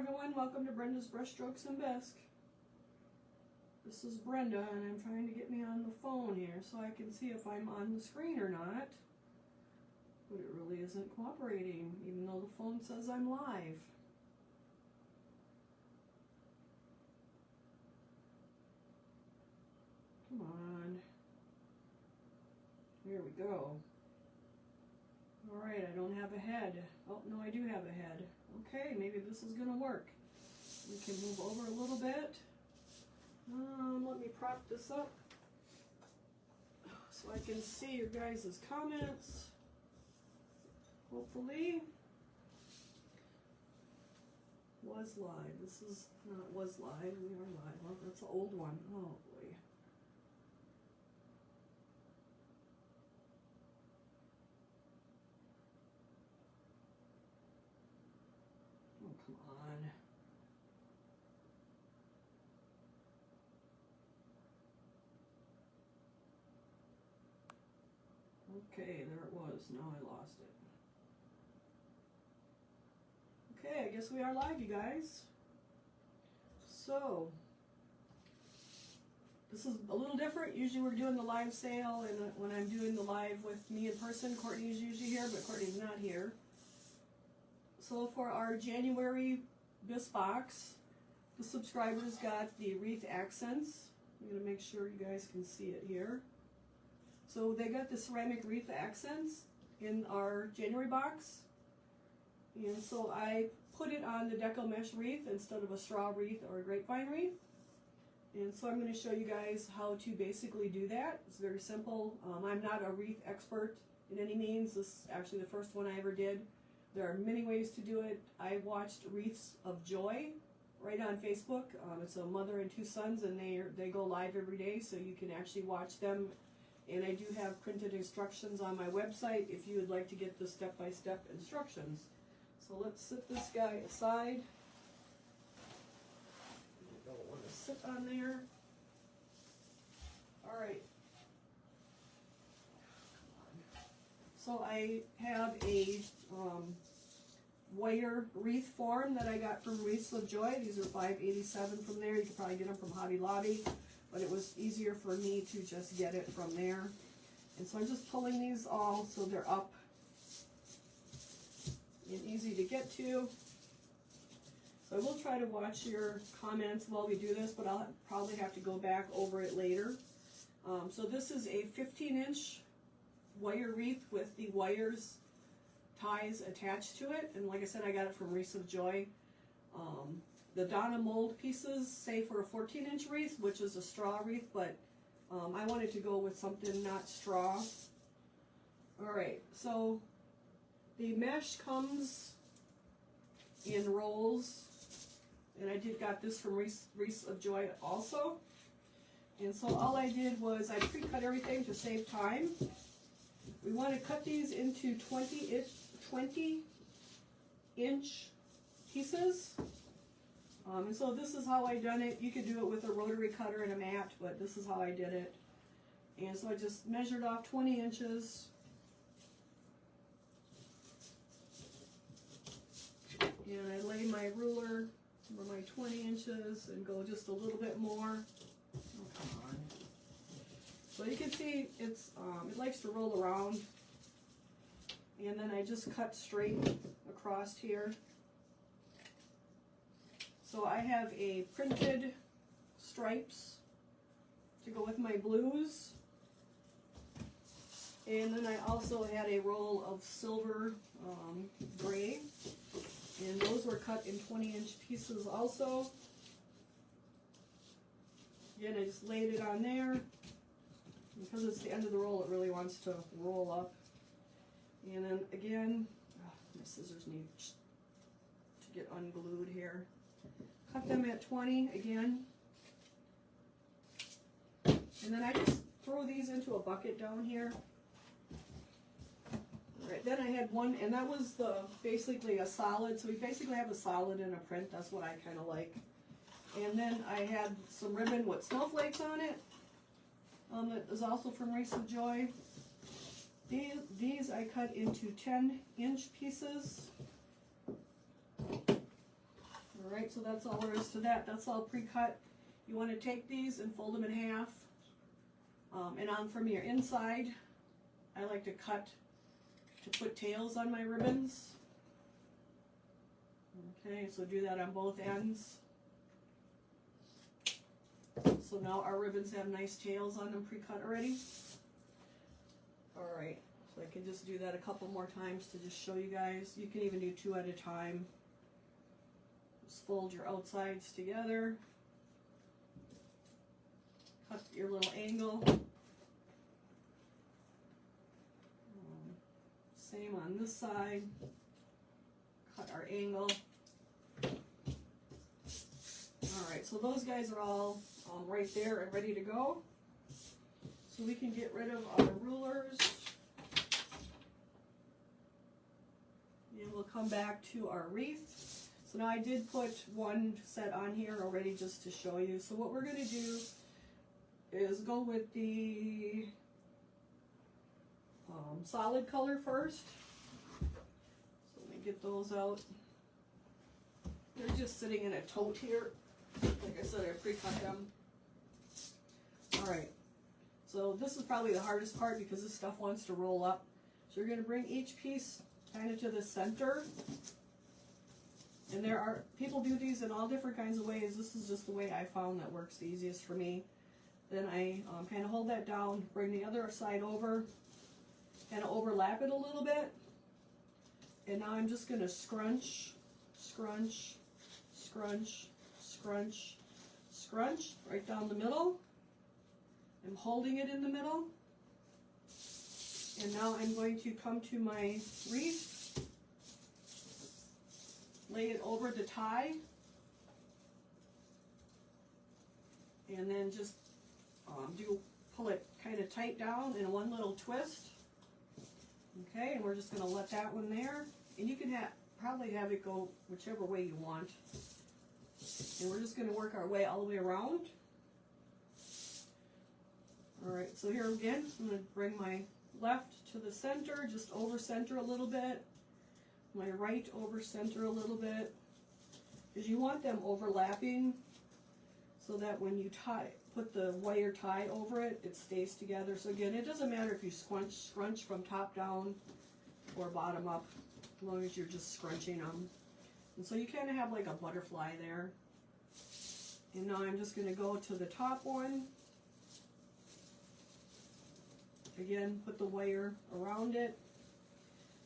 everyone, welcome to Brenda's Brushstrokes and Bisque. This is Brenda and I'm trying to get me on the phone here so I can see if I'm on the screen or not. But it really isn't cooperating, even though the phone says I'm live. Come on. Here we go. Alright, I don't have a head. Oh, no, I do have a head. Okay, maybe this is going to work. We can move over a little bit. Let me prop this up so I can see your guys' comments. Hopefully. Was live. This is not was live. We are live. Oh, that's an old one. Oh, boy. Oh, come on. Okay, there it was. Now I lost it. Okay, I guess we are live, you guys. So, this is a little different. Usually we're doing the live sale, and when I'm doing the live with me in person, Courtney's usually here, but Courtney's not here. So for our January Bisque box, the subscribers got the wreath accents. I'm going to make sure you guys can see it here. So they got the ceramic wreath accents in our January box. And so I put it on the Decomesh wreath instead of a straw wreath or a grapevine wreath. And so I'm going to show you guys how to basically do that. It's very simple. I'm not a wreath expert in any means. This is actually the first one I ever did. There are many ways to do it. I watched Wreaths of Joy right on Facebook. It's a mother and two sons, and they go live every day, so you can actually watch them. And I do have printed instructions on my website if you would like to get the step-by-step instructions. So let's set this guy aside. I don't want to sit on there. All right. So I have a wire wreath form that I got from Wreaths of Joy. These are $5.87 from there. You could probably get them from Hobby Lobby, but it was easier for me to just get it from there. And so I'm just pulling these all so they're up and easy to get to. So I will try to watch your comments while we do this, but I'll probably have to go back over it later. So this is a 15-inch wire wreath with the wires ties attached to it, and like I said, I got it from Wreaths of Joy. The Donna mold pieces say for a 14-inch wreath, which is a straw wreath, but I wanted to go with something not straw. Alright, so the mesh comes in rolls, and I got this from Wreaths of Joy also. And so all I did was I pre-cut everything to save time. We want to cut these into 20-inch pieces. And so this is how I done it. You could do it with a rotary cutter and a mat, but this is how I did it. And so I just measured off 20 inches. And I lay my ruler over my 20 inches and go just a little bit more. Oh, come on. So you can see it's it likes to roll around. And then I just cut straight across here. So I have a printed stripes to go with my blues. And then I also had a roll of silver gray. And those were cut in 20-inch pieces also. Again, I just laid it on there. Because it's the end of the roll, it really wants to roll up. And then again, my scissors need to get unglued here. Cut them at 20 again. And then I just throw these into a bucket down here. Alright, then I had one, and that was basically a solid. So we basically have a solid and a print. That's what I kind of like. And then I had some ribbon with snowflakes on it. That is also from Wreaths of Joy. These I cut into 10-inch pieces. Alright, so that's all there is to that. That's all pre-cut. You want to take these and fold them in half. And on from your inside, I like to cut to put tails on my ribbons. Okay, so do that on both ends. So now our ribbons have nice tails on them pre-cut already. Alright, so I can just do that a couple more times to just show you guys. You can even do 2 at a time. Just fold your outsides together. Cut your little angle. Same on this side. Cut our angle. Alright, so those guys are all right there and ready to go. So we can get rid of our rulers. And we'll come back to our wreath. So now I did put one set on here already just to show you. So what we're going to do is go with the solid color first. So let me get those out. They're just sitting in a tote here. Like I said, I pre-cut them. Alright, so this is probably the hardest part because this stuff wants to roll up. So you're going to bring each piece kind of to the center. And there are, people do these in all different kinds of ways. This is just the way I found that works the easiest for me. Then I kind of hold that down, bring the other side over, kind of overlap it a little bit. And now I'm just going to scrunch, scrunch, scrunch, scrunch, scrunch right down the middle. I'm holding it in the middle. And now I'm going to come to my wreath, lay it over the tie, and then just pull it kind of tight down in one little twist. Okay, and we're just going to let that one there. And you can probably have it go whichever way you want. And we're just going to work our way all the way around. Alright, so here again, I'm going to bring my left to the center, just over center a little bit. My right over center a little bit. Because you want them overlapping so that when you put the wire tie over it, it stays together. So again, it doesn't matter if you scrunch from top down or bottom up, as long as you're just scrunching them. And so you kind of have like a butterfly there. And now I'm just going to go to the top one. Again, put the wire around it.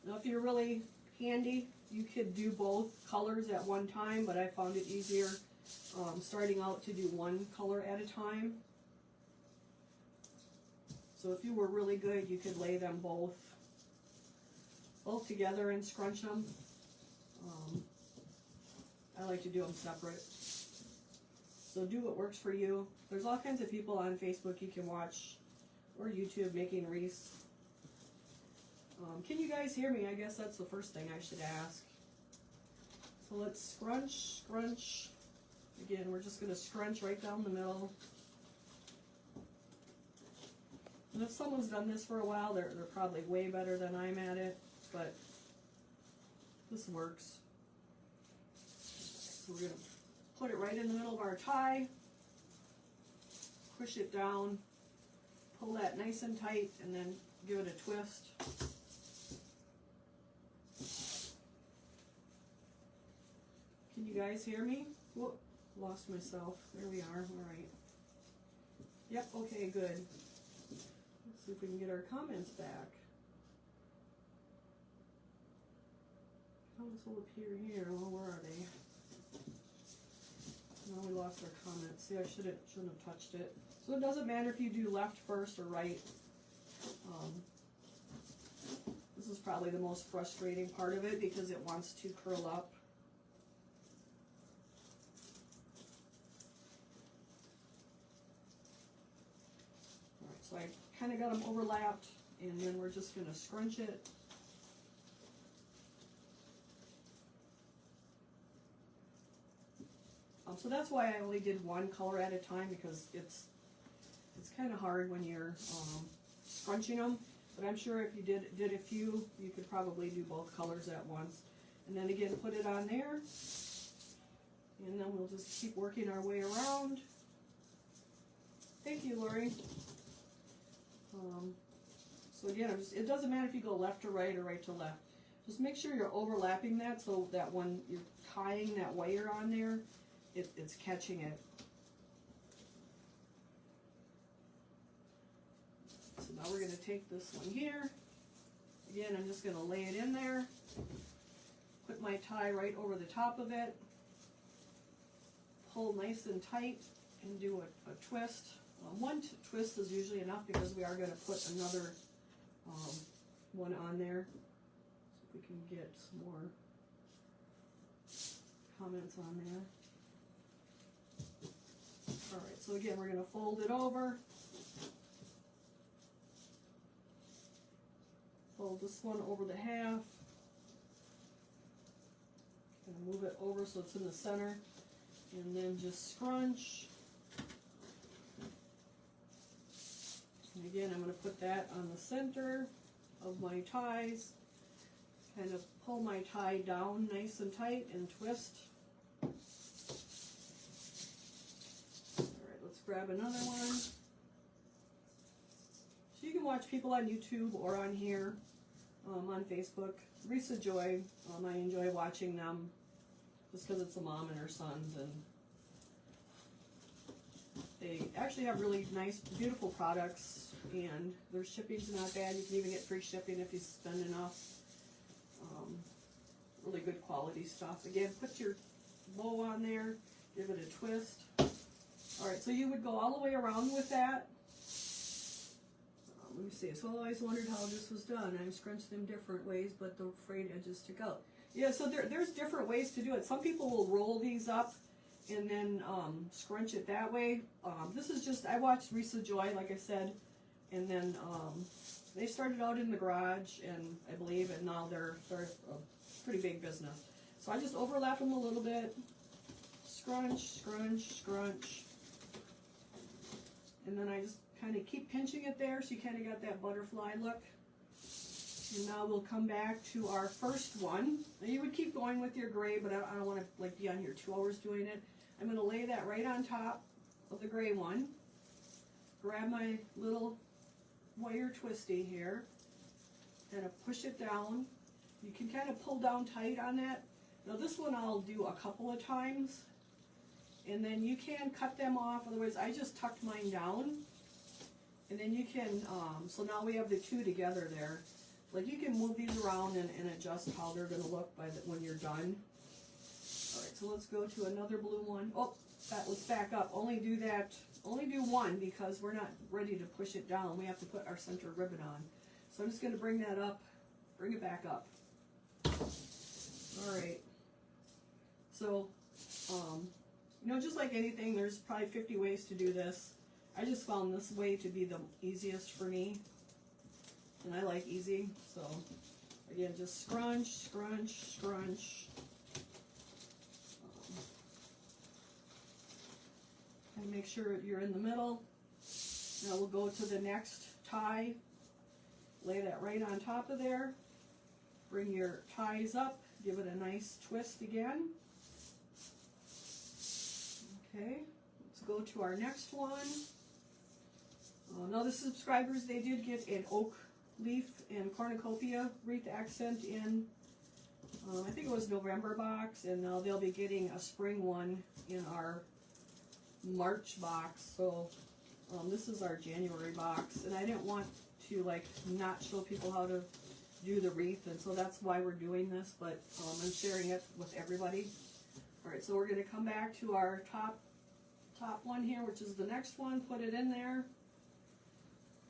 Now if you're really handy, you could do both colors at one time, but I found it easier starting out to do one color at a time. So if you were really good, you could lay them both together and scrunch them. I like to do them separate. So do what works for you. There's all kinds of people on Facebook you can watch, or YouTube, making wreaths. Can you guys hear me? I guess that's the first thing I should ask. So let's scrunch, scrunch. Again, we're just going to scrunch right down the middle. And if someone's done this for a while, they're probably way better than I'm at it, but this works. So we're going to put it right in the middle of our tie, push it down, pull that nice and tight, and then give it a twist. Can you guys hear me? Whoop, lost myself. There we are. All right. Yep, okay, good. Let's see if we can get our comments back. Comments will appear here. Well, where are they? No, we lost our comments. See, I shouldn't have touched it. So it doesn't matter if you do left first or right. This is probably the most frustrating part of it because it wants to curl up. Alright, so I kind of got them overlapped, and then we're just going to scrunch it. So that's why I only did one color at a time, because it's kind of hard when you're scrunching them. But I'm sure if you did a few, you could probably do both colors at once. And then again, put it on there. And then we'll just keep working our way around. Thank you, Lori. So again, it doesn't matter if you go left to right or right to left. Just make sure you're overlapping that so that when you're tying that wire on there, it's catching it. So now we're going to take this one here. Again, I'm just going to lay it in there. Put my tie right over the top of it. Pull nice and tight and do a twist. One twist is usually enough because we are going to put another one on there. So if we can get some more comments on there. Alright, so again, we're going to fold it over. Fold this one over the half. Going to move it over so it's in the center. And then just scrunch. And again, I'm going to put that on the center of my ties. Kind of pull my tie down nice and tight and twist. Alright, let's grab another one. So you can watch people on YouTube or on here, on Facebook. Risa Joy, I enjoy watching them just because it's a mom and her sons, and they actually have really nice, beautiful products, and their shipping's not bad. You can even get free shipping if you spend enough. Really good quality stuff. Again, put your bow on there, give it a twist. Alright, so you would go all the way around with that. Let me see. So I always wondered how this was done. I've scrunched them different ways, but the frayed edges stick out. Yeah, so there's different ways to do it. Some people will roll these up and then scrunch it that way. This is just, I watched Risa Joy, like I said, and then they started out in the garage, and I believe, and now they're a pretty big business. So I just overlap them a little bit, scrunch, scrunch, scrunch, and then I just kind of keep pinching it there so you kind of got that butterfly look. And now we'll come back to our first one. Now you would keep going with your gray, but I don't want to like be on here 2 hours doing it. I'm going to lay that right on top of the gray one. Grab my little wire twisty here. Kind of push it down. You can kind of pull down tight on that. Now this one I'll do a couple of times. And then you can cut them off. Otherwise, I just tucked mine down. And then you can, so now we have the two together there. Like you can move these around and adjust how they're going to look when you're done. Alright, so let's go to another blue one. Oh, let's back up. Only do one because we're not ready to push it down. We have to put our center ribbon on. So I'm just going to bring that up, bring it back up. Alright. So, you know, just like anything, there's probably 50 ways to do this. I just found this way to be the easiest for me. And I like easy, so again, just scrunch, scrunch, scrunch. And make sure you're in the middle. Now we'll go to the next tie. Lay that right on top of there. Bring your ties up. Give it a nice twist again. Okay, let's go to our next one. Now the subscribers, they did get an oak leaf and cornucopia wreath accent in, I think it was November box, and now they'll be getting a spring one in our March box. So this is our January box, and I didn't want to like not show people how to do the wreath, and so that's why we're doing this, but I'm sharing it with everybody. Alright, so we're going to come back to our top one here, which is the next one. Put it in there.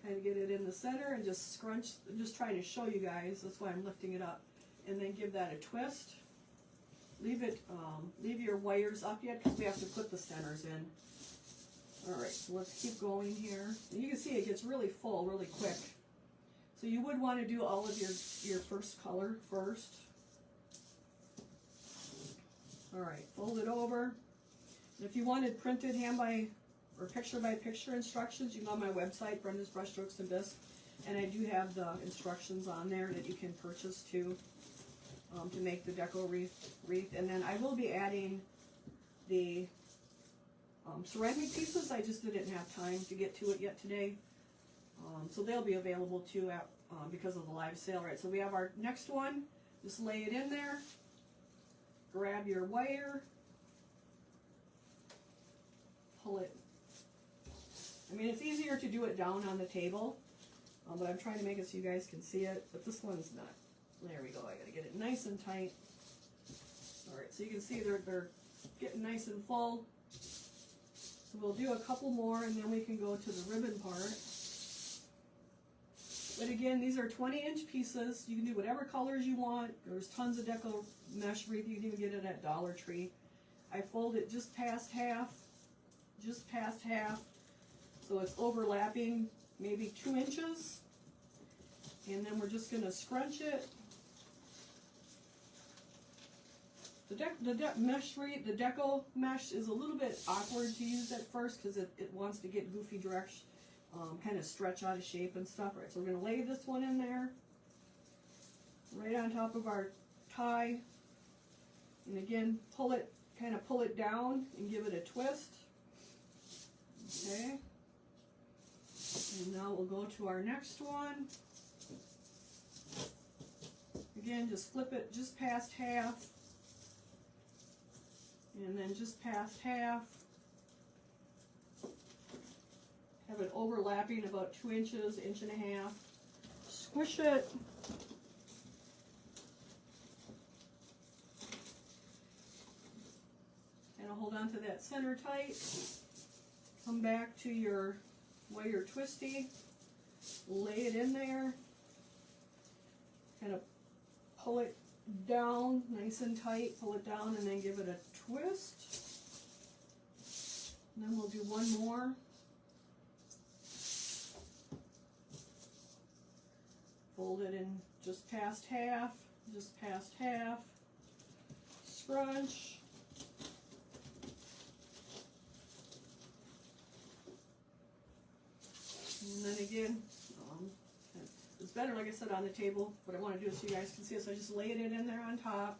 Kind of get it in the center and just scrunch. I'm just trying to show you guys. That's why I'm lifting it up. And then give that a twist. Leave it. Leave your wires up yet because we have to put the centers in. All right. So let's keep going here. And you can see it gets really full really quick. So you would want to do all of your first color first. All right. Fold it over. And if you wanted printed hand by or picture-by-picture instructions, you can go on my website, Brenda's Brush Strokes and Bisque, and I do have the instructions on there that you can purchase to make the deco wreath. And then I will be adding the ceramic pieces. I just didn't have time to get to it yet today. So they'll be available too at, because of the live sale, right? So we have our next one. Just lay it in there. Grab your wire. Pull it. I mean, it's easier to do it down on the table, but I'm trying to make it so you guys can see it. But this one's not. There we go. I gotta get it nice and tight. All right, so you can see they're getting nice and full. So we'll do a couple more, and then we can go to the ribbon part. But again, these are 20-inch pieces. You can do whatever colors you want. There's tons of Decomesh Wreath. You can even get it at Dollar Tree. I fold it just past half, so it's overlapping maybe 2 inches. And then we're just going to scrunch it. The Decomesh Wreath, the Decomesh is a little bit awkward to use at first because it wants to get goofy direction. Kind of stretch out of shape and stuff. Right, so we're going to lay this one in there, right on top of our tie, and again, kind of pull it down and give it a twist. Okay, and now we'll go to our next one. Again, just flip it just past half, and then just past half. Have it overlapping about 2 inches, 1.5 inches. Squish it. And hold on to that center tight. Come back to your wire twisty. Lay it in there. Kind of pull it down nice and tight. Pull it down and then give it a twist. And then we'll do one more. Fold it in just past half, scrunch. And then again, it's better, like I said, on the table. What I want to do is so you guys can see it, so I just laid it in there on top.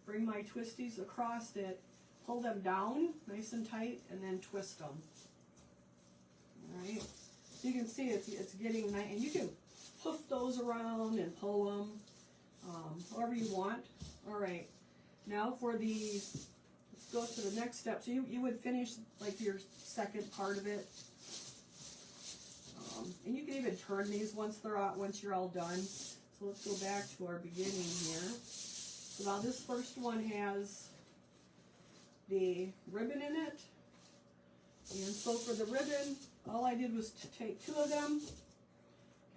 Bring my twisties across it, pull them down nice and tight, and then twist them. Alright, so you can see it's getting nice, and you can poof those around and pull them, however you want. Alright, now for these, let's go to the next step. So you would finish like your second part of it. And you can even turn these once you're all done. So let's go back to our beginning here. So now this first one has the ribbon in it. And so for the ribbon, all I did was to take 2 of them,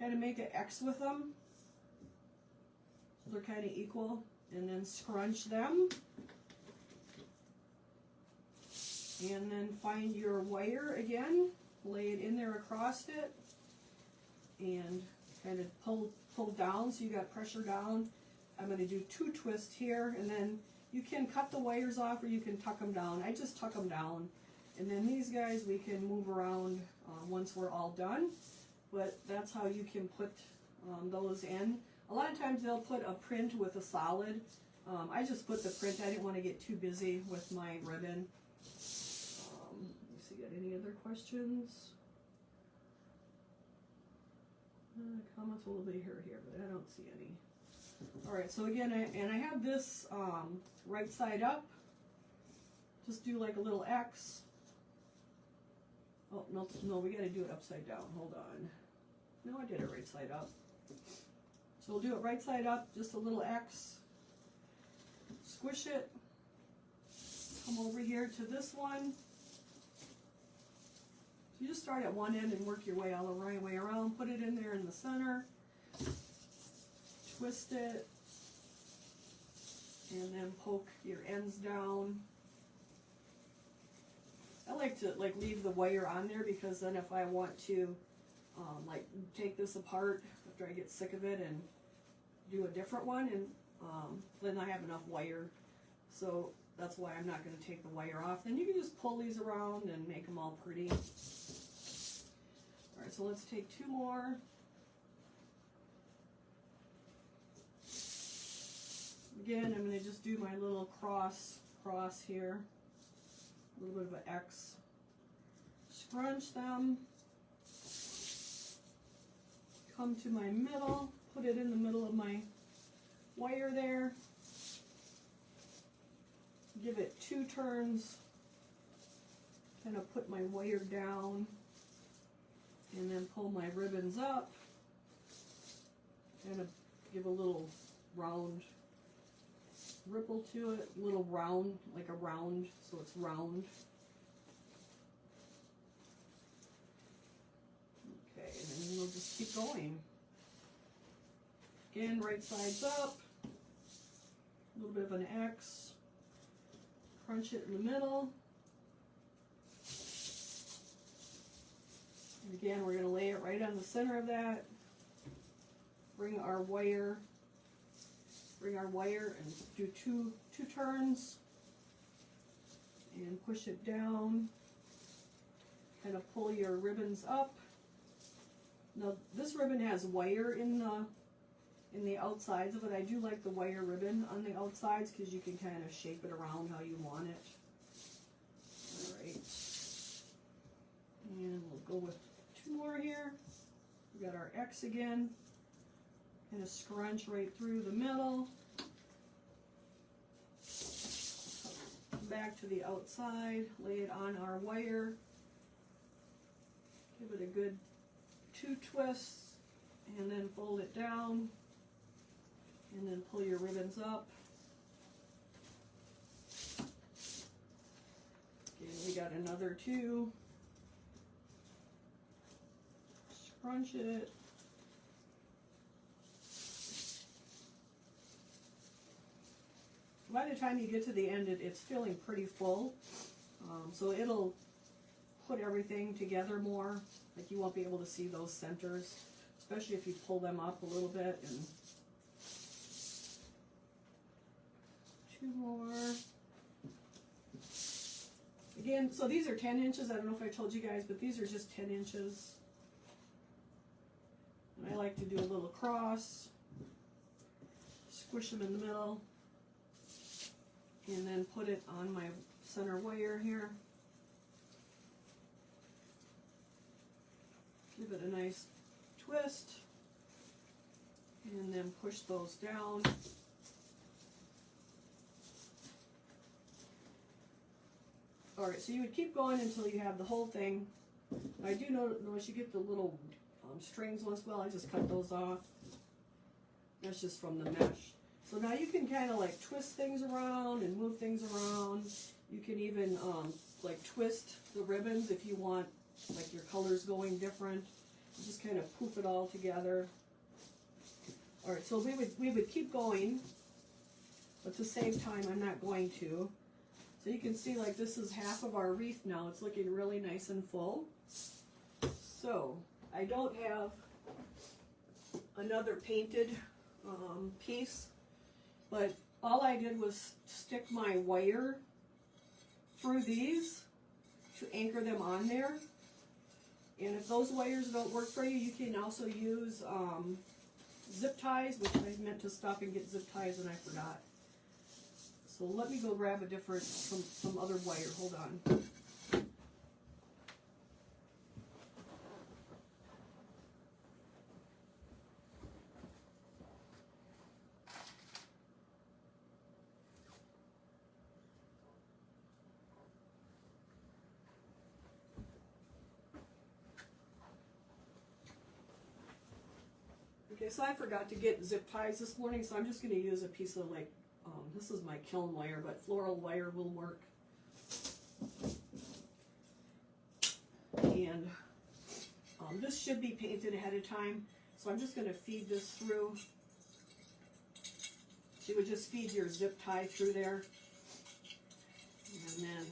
kind of make an X with them, so they're kind of equal, and then scrunch them, and then find your wire again, lay it in there across it, and kind of pull down so you got pressure down. I'm going to do 2 twists here, and then you can cut the wires off or you can tuck them down. I just tuck them down, and then these guys we can move around once we're all done. But that's how you can put those in. A lot of times they'll put a print with a solid. I just put the print. I didn't want to get too busy with my ribbon. Let me see, got any other questions? Comments a little bit here, but I don't see any. Alright, so again, I have this right side up. Just do like a little X. Oh, no, we gotta do it upside down. Hold on. No, I did it right side up. So we'll do it right side up, just a little X. Squish it. Come over here to this one. So you just start at one end and work your way all the right way around. Put it in there in the center. Twist it. And then poke your ends down. I like to leave the wire on there because then if I want to take this apart after I get sick of it and do a different one, and then I have enough wire. So that's why I'm not going to take the wire off. Then you can just pull these around and make them all pretty. Alright, so let's take 2 more. Again, I'm going to just do my little cross here. a little bit of an X. Scrunch them. Come to my middle, put it in the middle of my wire there. Give it 2 turns. Kind of put my wire down and then pull my ribbons up. Kind of give a little round ripple to it, little round, like a round, so it's round. Okay, and then we'll just keep going. Again, right side's up, a little bit of an X, crunch it in the middle. And again, we're going to lay it right on the center of that. Bring our wire and do two turns and push it down. Kind of pull your ribbons up. Now this ribbon has wire in the outsides of it. I do like the wire ribbon on the outsides because you can kind of shape it around how you want it. Alright. And we'll go with 2 more here. We got our X again. Kind of scrunch right through the middle. Come back to the outside, lay it on our wire. Give it a good 2 twists and then fold it down and then pull your ribbons up. Okay, we got another 2. Scrunch it. By the time you get to the end, it's feeling pretty full, so it'll put everything together more. Like you won't be able to see those centers, especially if you pull them up a little bit. And 2 more. Again, so these are 10 inches. I don't know if I told you guys, but these are just 10 inches. And I like to do a little cross, squish them in the middle, and then put it on my center wire here. Give it a nice twist, and then push those down. Alright, so you would keep going until you have the whole thing. I do notice you get the little strings once in a while. I just cut those off. That's just from the mesh. So now you can kind of like twist things around and move things around. You can even like twist the ribbons if you want like your colors going different. You just kind of poof it all together. Alright, so we would keep going, but to save time I'm not going to. So you can see like this is half of our wreath now. It's looking really nice and full. So I don't have another painted piece, but all I did was stick my wire through these to anchor them on there. And if those wires don't work for you, you can also use zip ties, which I meant to stop and get zip ties and I forgot. So let me go grab a different, some other wire. Hold on. Okay, so I forgot to get zip ties this morning, so I'm just going to use a piece of like, this is my kiln wire, but floral wire will work. And this should be painted ahead of time, so I'm just going to feed this through. So you would just feed your zip tie through there. And then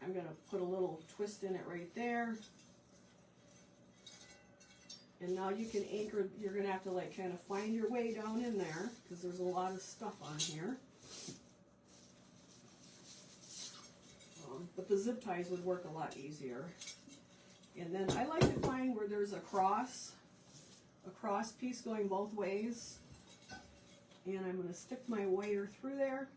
I'm going to put a little twist in it right there. And now you can anchor, you're going to have to like kind of find your way down in there because there's a lot of stuff on here. But the zip ties would work a lot easier. And then I like to find where there's a cross piece going both ways. And I'm going to stick my wire through there.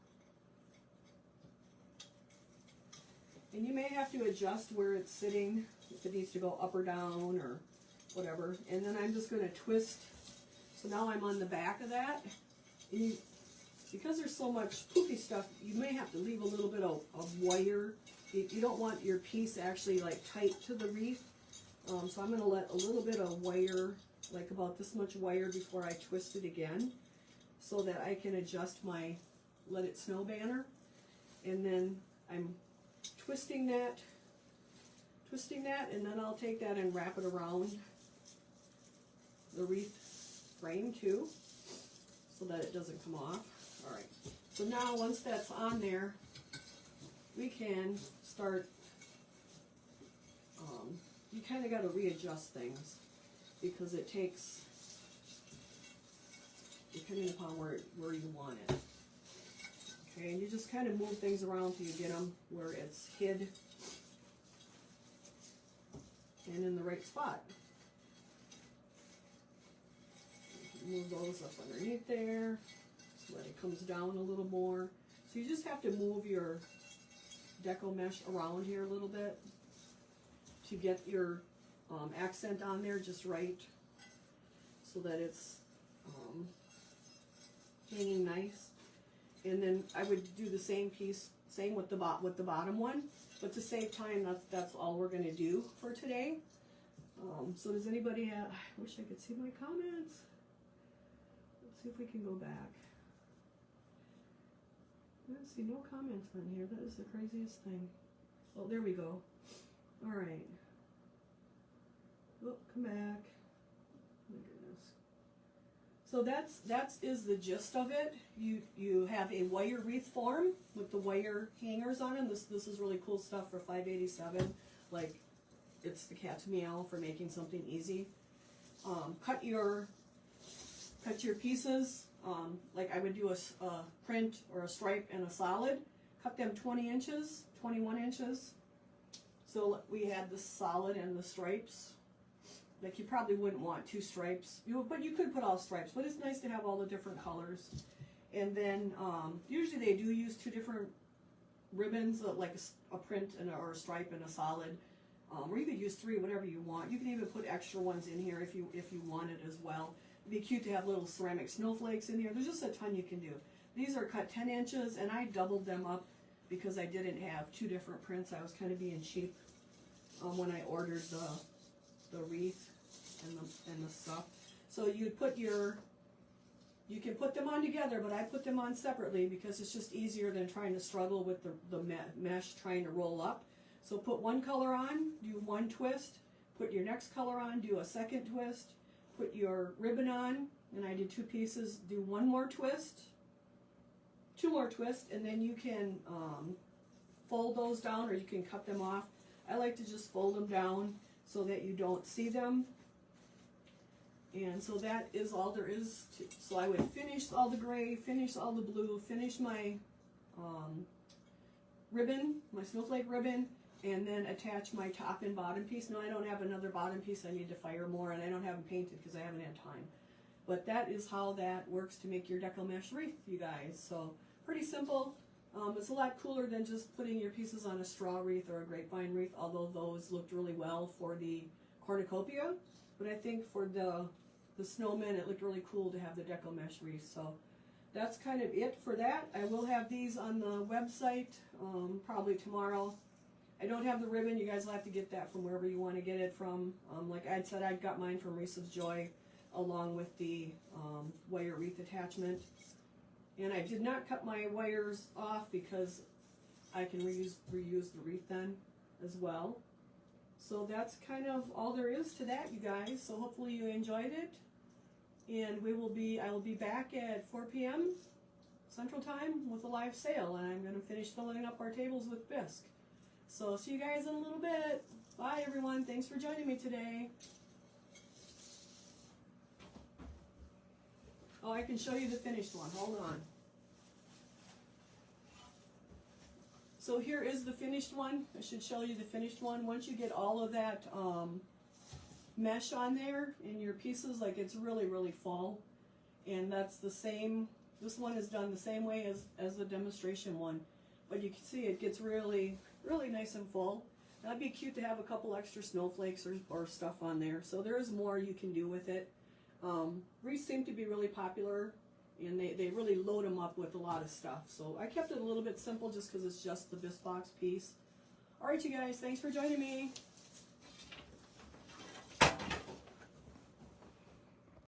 And you may have to adjust where it's sitting, if it needs to go up or down or whatever. And then I'm just going to twist. So now I'm on the back of that. And because there's so much poofy stuff, you may have to leave a little bit of wire. You don't want your piece actually like tight to the wreath. So I'm going to let a little bit of wire, like about this much wire, before I twist it again, so that I can adjust my Let It Snow banner. And then I'm twisting that, and then I'll take that and wrap it around the wreath frame too, so that it doesn't come off. Alright, so now once that's on there, we can start, you kind of got to readjust things, because it takes, depending upon where you want it. Okay, and you just kind of move things around till you get them where it's hid and in the right spot. Move those up underneath there so that it comes down a little more. So you just have to move your Decomesh around here a little bit to get your accent on there just right, so that it's hanging nice. And then I would do the same piece, same with the bottom one, but to save time, that's all we're going to do for today. So does anybody have? I wish I could see my comments. Let's see if we can go back. Let's see, no comments on here. That is the craziest thing. Oh, there we go. All right. Oh, come back. My goodness. So that is the gist of it. You have a wire wreath form with the wire hangers on them. This is really cool stuff for $5.87. Like, it's the cat's meow for making something easy. Cut your pieces. Like I would do a print or a stripe and a solid. Cut them 20 inches, 21 inches. So we had the solid and the stripes. Like, you probably wouldn't want 2 stripes, but you could put all stripes, but it's nice to have all the different colors. And then usually they do use 2 different ribbons, like a print or a stripe and a solid, or you could use 3, whatever you want. You can even put extra ones in here if you want it as well. It'd be cute to have little ceramic snowflakes in here. There's just a ton you can do. These are cut 10 inches, and I doubled them up because I didn't have 2 different prints. I was kind of being cheap when I ordered the wreath and the stuff. So you can put them on together, but I put them on separately because it's just easier than trying to struggle with the mesh trying to roll up. So put one color on, do 1 twist, put your next color on, do a second twist, put your ribbon on, and I did 2 pieces, do 1 more twist, 2 more twists, and then you can fold those down, or you can cut them off. I like to just fold them down so that you don't see them. And so that is all there is to, so I would finish all the gray, finish all the blue, finish my ribbon, my snowflake ribbon, and then attach my top and bottom piece. Now I don't have another bottom piece, I need to fire more, and I don't have them painted because I haven't had time. But that is how that works to make your Decomesh wreath, you guys. So pretty simple. It's a lot cooler than just putting your pieces on a straw wreath or a grapevine wreath, although those looked really well for the cornucopia. But I think for the snowmen, it looked really cool to have the Decomesh wreath. So that's kind of it for that. I will have these on the website probably tomorrow. I don't have the ribbon. You guys will have to get that from wherever you want to get it from. Like I said, I got mine from Reese's Joy along with the wire wreath attachment. And I did not cut my wires off because I can reuse the wreath then as well. So that's kind of all there is to that, you guys. So hopefully you enjoyed it. And I will be back at 4 p.m. Central Time with a live sale. And I'm going to finish filling up our tables with bisque. So see you guys in a little bit. Bye everyone. Thanks for joining me today. Oh, I can show you the finished one. Hold on. So here is the finished one. I should show you the finished one. Once you get all of that mesh on there in your pieces, like it's really, really full. And that's the same, this one is done the same way as the demonstration one. But you can see it gets really, really nice and full. That'd be cute to have a couple extra snowflakes or stuff on there. So there is more you can do with it. Wreaths seem to be really popular, and they really load them up with a lot of stuff. So I kept it a little bit simple just because it's just the bisque box piece. Alright you guys, thanks for joining me.